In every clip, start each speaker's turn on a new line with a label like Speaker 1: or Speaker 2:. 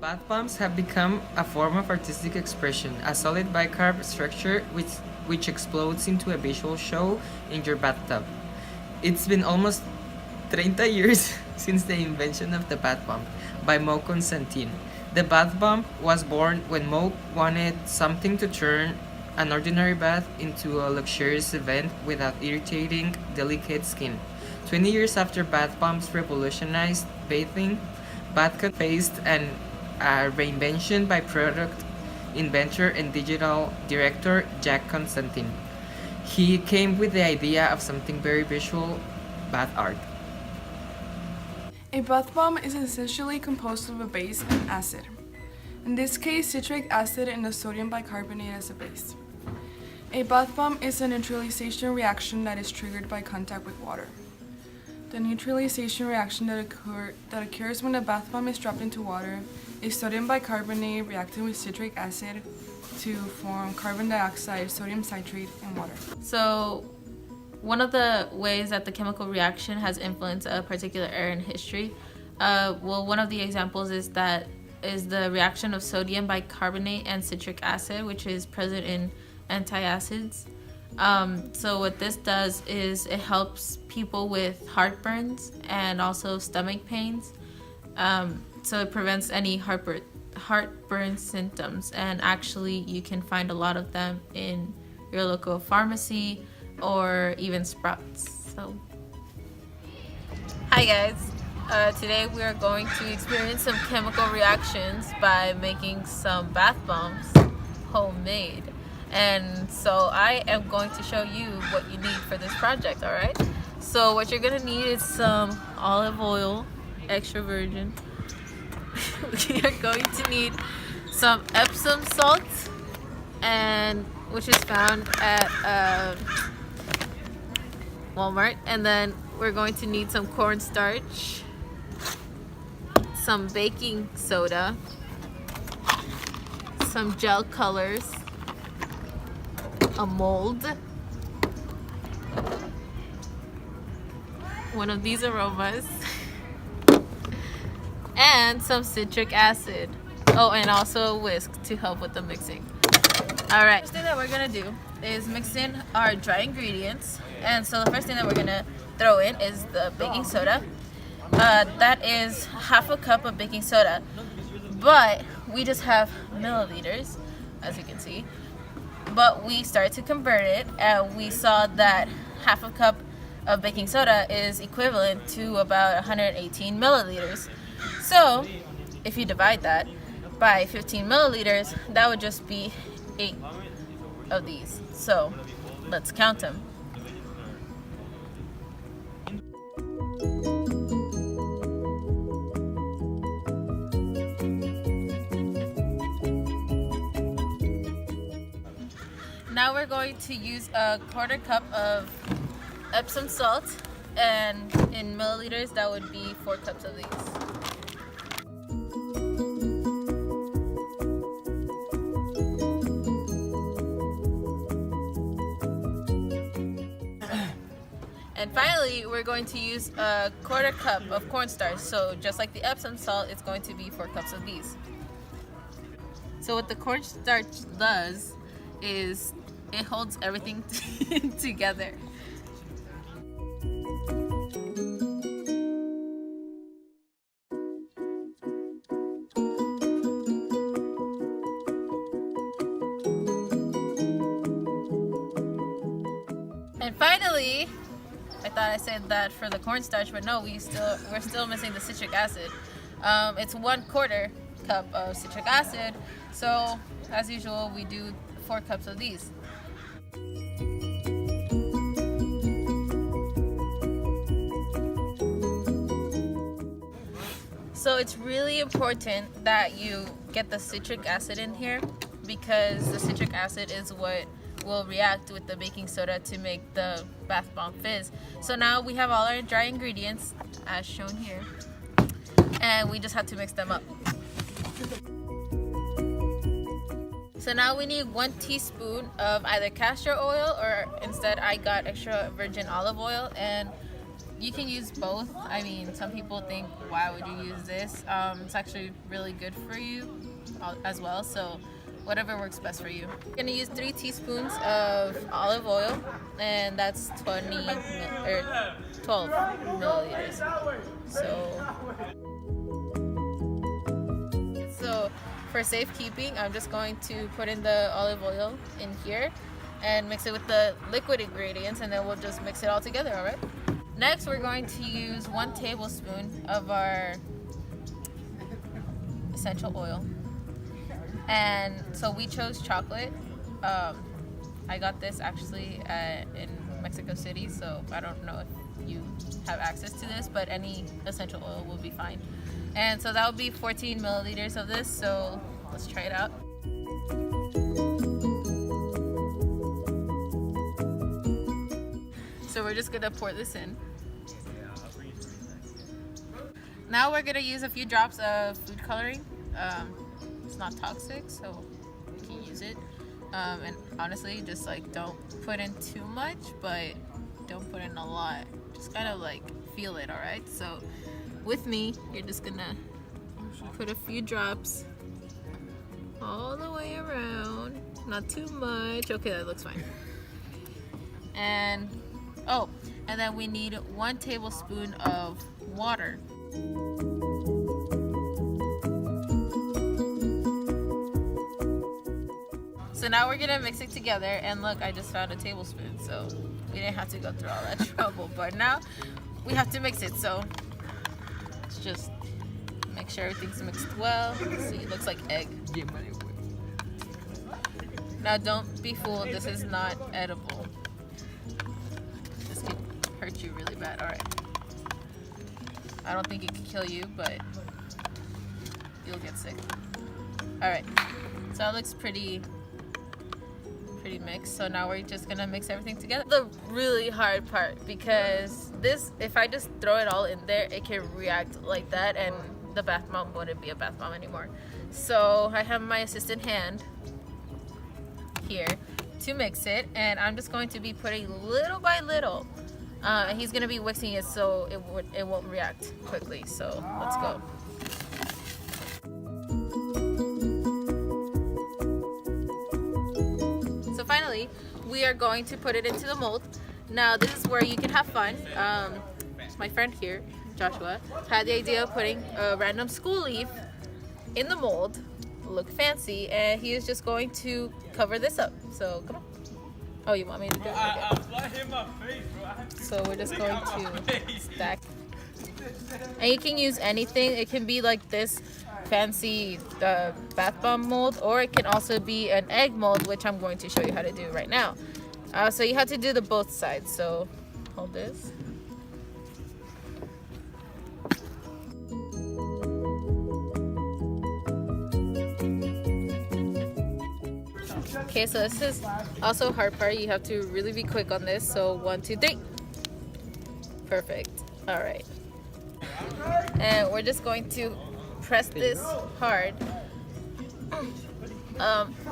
Speaker 1: Bath bombs have become a form of artistic expression, a solid bicarb structure which explodes into a visual show in your bathtub. It's been almost 30 years since the invention of the bath bomb by Mo Constantin. The bath bomb was born when Mo wanted something to turn an ordinary bath into a luxurious event without irritating delicate skin. 20 years after bath bombs revolutionized bathing, Bathcut faced a reinvention by product inventor and digital director Jack Constantine. He came with the idea of something very visual, bath art.
Speaker 2: A bath bomb is essentially composed of a base and acid. In this case, citric acid and the sodium bicarbonate as a base. A bath bomb is a neutralization reaction that is triggered by contact with water. The neutralization reaction that occurs when a bath bomb is dropped into water is sodium bicarbonate reacting with citric acid to form carbon dioxide, sodium citrate, and water.
Speaker 3: So, one of the ways that the chemical reaction has influenced a particular era in history, one of the examples is the reaction of sodium bicarbonate and citric acid, which is present in antacids. So what this does is it helps people with heartburns and also stomach pains. So it prevents any heartburn symptoms, and actually you can find a lot of them in your local pharmacy or even Sprouts. So, hi guys. Today we are going to experience some chemical reactions by making some bath bombs homemade. And so I am going to show you what you need for this project, alright? So what you're going to need is some olive oil, extra virgin. We are going to need some Epsom salt, and which is found at Walmart. And then we're going to need some cornstarch, some baking soda, some gel colors, a mold, one of these aromas, and some citric acid. Oh, and also a whisk to help with the mixing. Alright, first thing that we're gonna do is mix in our dry ingredients. And so the first thing that we're gonna throw in is the baking soda. That is half a cup of baking soda, but we just have milliliters, as you can see. But we started to convert it, and we saw that half a cup of baking soda is equivalent to about 118 milliliters. So if you divide that by 15 milliliters, that would just be 8 of these. So let's count them. Now we're going to use a quarter cup of Epsom salt, and in milliliters that would be 4 cups of these. And finally, we're going to use a quarter cup of cornstarch. So just like the Epsom salt, it's going to be 4 cups of these. So what the cornstarch does is it holds everything together. And finally, I thought I said that for the cornstarch, but no, we're still missing the citric acid. It's 1/4 cup of citric acid. So as usual, we do 4 cups of these. So it's really important that you get the citric acid in here, because the citric acid is what will react with the baking soda to make the bath bomb fizz. So now we have all our dry ingredients as shown here, and we just have to mix them up. So now we need 1 teaspoon of either castor oil, or instead I got extra virgin olive oil, and you can use both. I mean, some people think, why would you use this? It's actually really good for you as well. So whatever works best for you. I'm gonna use 3 teaspoons of olive oil, and that's 12 milliliters. So for safekeeping, I'm just going to put in the olive oil in here and mix it with the liquid ingredients, and then we'll just mix it all together, all right? Next, we're going to use 1 tablespoon of our essential oil. And so we chose chocolate. I got this actually in Mexico City, so I don't know if you have access to this, but any essential oil will be fine. And so that will be 14 milliliters of this, so let's try it out. So we're just gonna pour this in. Now we're gonna use a few drops of food coloring. It's not toxic, so you can use it. And honestly, just like don't put in too much, but don't put in a lot. Just kind of like feel it, all right? So with me, you're just gonna put a few drops all the way around. Not too much. Okay, that looks fine. And and then we need 1 tablespoon of water. So now we're gonna mix it together, and look, I just found a tablespoon, so we didn't have to go through all that trouble. But now we have to mix it, so let's just make sure everything's mixed well. See, it looks like egg. Now don't be fooled, this is not edible. This could hurt you really bad. All right. I don't think it could kill you, but you'll get sick. All right. So that looks pretty mixed. So now we're just gonna mix everything together. The really hard part, because this, if I just throw it all in there, it can react like that, and the bath bomb wouldn't be a bath bomb anymore. So I have my assistant hand here to mix it, and I'm just going to be putting little by little. And he's gonna be whipping it so it won't react quickly. So let's go. So finally, we are going to put it into the mold. Now this is where you can have fun. My friend here, Joshua, had the idea of putting a random school leaf in the mold, look fancy, and he is just going to cover this up. So come on. Oh, you want me to do it? Okay. So we're just going to stack. And you can use anything. It can be like this fancy bath bomb mold, or it can also be an egg mold, which I'm going to show you how to do right now. So you have to do the both sides. So hold this. Okay, so this is also a hard part. You have to really be quick on this. So 1, 2, 3. Perfect. All right. And we're just going to press this hard.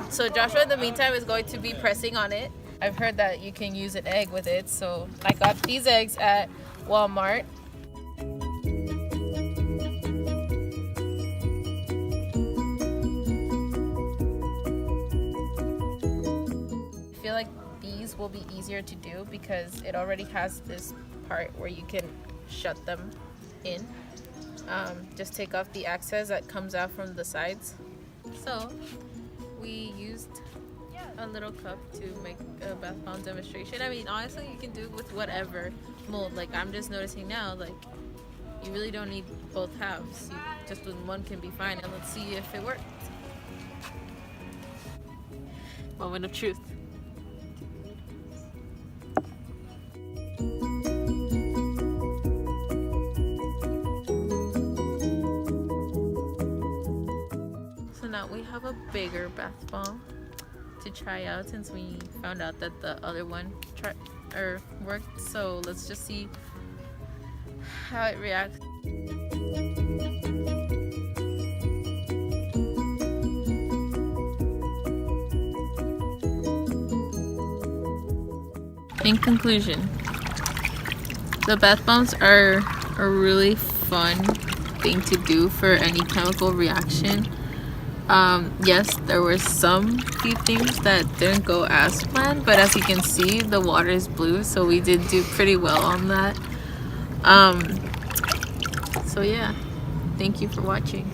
Speaker 3: So Joshua in the meantime is going to be pressing on it. I've heard that you can use an egg with it, so I got these eggs at Walmart. I feel like these will be easier to do because it already has this part where you can shut them in. Just take off the excess that comes out from the sides. So we used a little cup to make a bath bomb demonstration. I mean, honestly, you can do it with whatever mold. Like, I'm just noticing now, like, you really don't need both halves. Just with one can be fine. And let's see if it works. Moment of truth. Now we have a bigger bath bomb to try out since we found out that the other one worked. So let's just see how it reacts. In conclusion, The bath bombs are a really fun thing to do for any chemical reaction. Yes, there were some few things that didn't go as planned, but as you can see, the water is blue, so we did do pretty well on that. So yeah, thank you for watching.